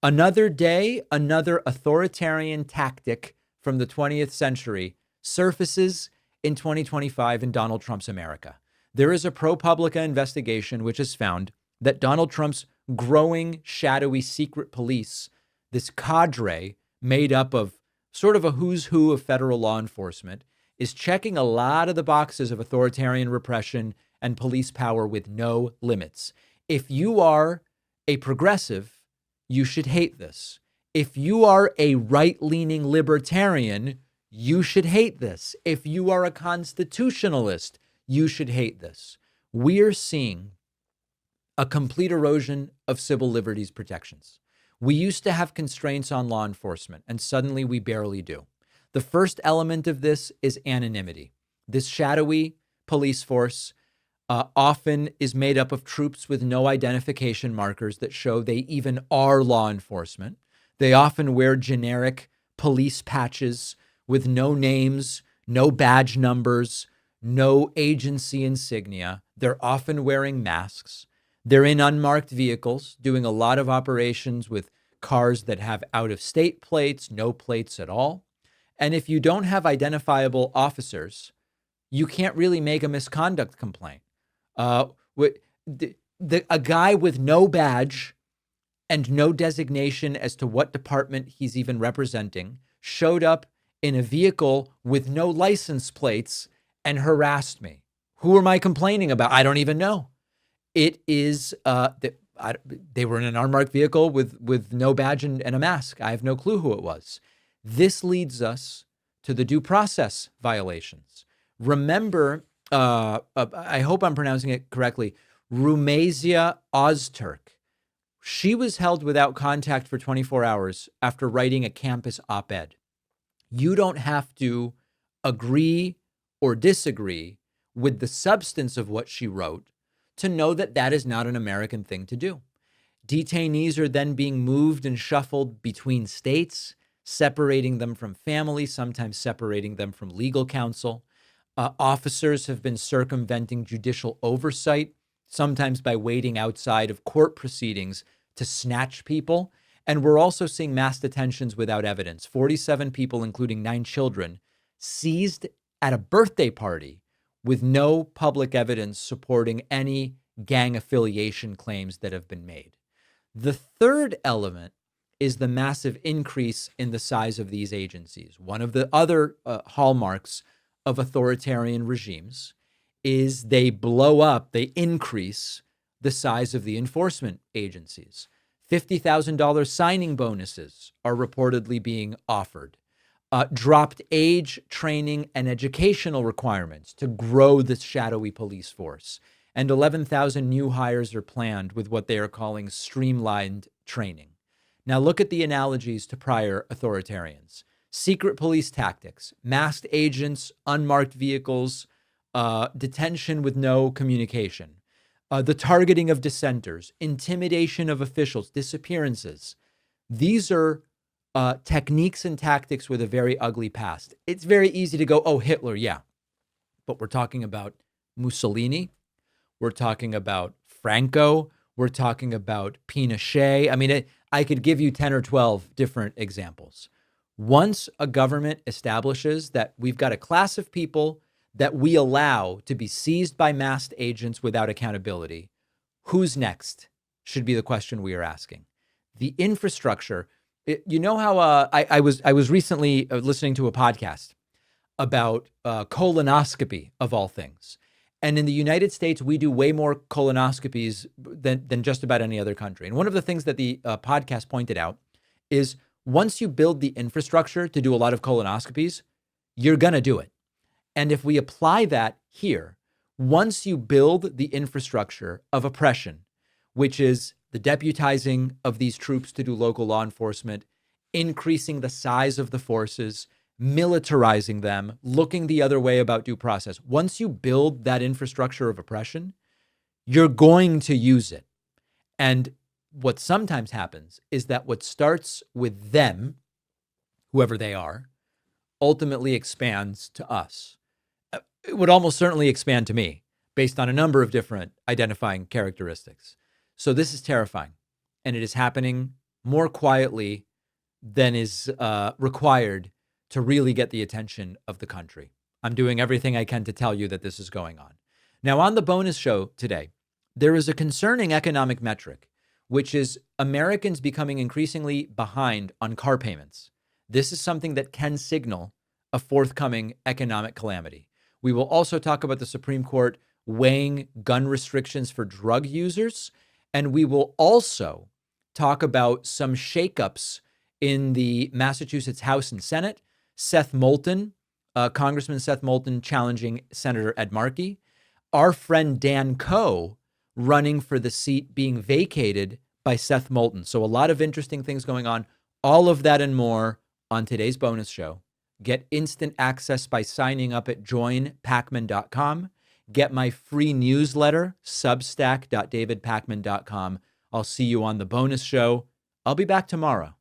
Another day, another authoritarian tactic from the 20th century surfaces in 2025 in Donald Trump's America. There is a ProPublica investigation which has found that Donald Trump's growing, shadowy secret police, this cadre made up of sort of a who's who of federal law enforcement, is checking a lot of the boxes of authoritarian repression and police power with no limits. If you are a progressive, you should hate this. If you are a right-leaning libertarian, you should hate this. If you are a constitutionalist, you should hate this. We're seeing a complete erosion of civil liberties protections. We used to have constraints on law enforcement, and suddenly we barely do. The first element of this is anonymity. This shadowy police force often is made up of troops with no identification markers that show they even are law enforcement. They often wear generic police patches with no names, no badge numbers, no agency insignia. They're often wearing masks. They're in unmarked vehicles, doing a lot of operations with cars that have out-of-state plates, no plates at all. And if you don't have identifiable officers, you can't really make a misconduct complaint. A guy with no badge and no designation as to what department he's even representing showed up in a vehicle with no license plates and harassed me. Who am I complaining about? I don't even know. It is, they were in an unmarked vehicle with no badge and a mask. I have no clue who it was. This leads us to the due process violations. Remember, I hope I'm pronouncing it correctly, Rumazia Ozturk. She was held without contact for 24 hours after writing a campus op-ed. You don't have to agree or disagree with the substance of what she wrote to know that that is not an American thing to do. Detainees are then being moved and shuffled between states, separating them from family, sometimes separating them from legal counsel. Officers have been circumventing judicial oversight, sometimes by waiting outside of court proceedings to snatch people. And we're also seeing mass detentions without evidence. 47 people, including 9 children, seized at a birthday party with no public evidence supporting any gang affiliation claims that have been made. The third element is the massive increase in the size of these agencies. One of the other hallmarks of authoritarian regimes is they blow up, they increase the size of the enforcement agencies. $50,000 signing bonuses are reportedly being offered. Dropped age, training, and educational requirements to grow this shadowy police force. And 11,000 new hires are planned with what they are calling streamlined training. Now look at the analogies to prior authoritarians. Secret police tactics, masked agents, unmarked vehicles, detention with no communication, the targeting of dissenters, intimidation of officials, disappearances. These are techniques and tactics with a very ugly past. It's very easy to go, oh, Hitler, yeah. But we're talking about Mussolini. We're talking about Franco. We're talking about Pinochet. I mean, I could give you 10 or 12 different examples. Once a government establishes that we've got a class of people that we allow to be seized by masked agents without accountability, who's next should be the question we are asking. The infrastructure, you know how I was recently listening to a podcast about colonoscopy of all things. And in the United States, we do way more colonoscopies than just about any other country. And one of the things that the podcast pointed out is once you build the infrastructure to do a lot of colonoscopies, you're going to do it. And if we apply that here, once you build the infrastructure of oppression, which is the deputizing of these troops to do local law enforcement, increasing the size of the forces, militarizing them, looking the other way about due process. Once you build that infrastructure of oppression, you're going to use it. And what sometimes happens is that what starts with them, whoever they are, ultimately expands to us. It would almost certainly expand to me based on a number of different identifying characteristics. So this is terrifying, and it is happening more quietly than is required to really get the attention of the country. I'm doing everything I can to tell you that this is going on. Now, on the bonus show today, there is a concerning economic metric, which is Americans becoming increasingly behind on car payments. This is something that can signal a forthcoming economic calamity. We will also talk about the Supreme Court weighing gun restrictions for drug users. And we will also talk about some shakeups in the Massachusetts House and Senate. Congressman Seth Moulton challenging Senator Ed Markey. Our friend Dan Coe running for the seat being vacated by Seth Moulton. So a lot of interesting things going on. All of that and more on today's bonus show. Get instant access by signing up at joinpakman.com. Get my free newsletter, substack.davidpakman.com. I'll see you on the bonus show. I'll be back tomorrow.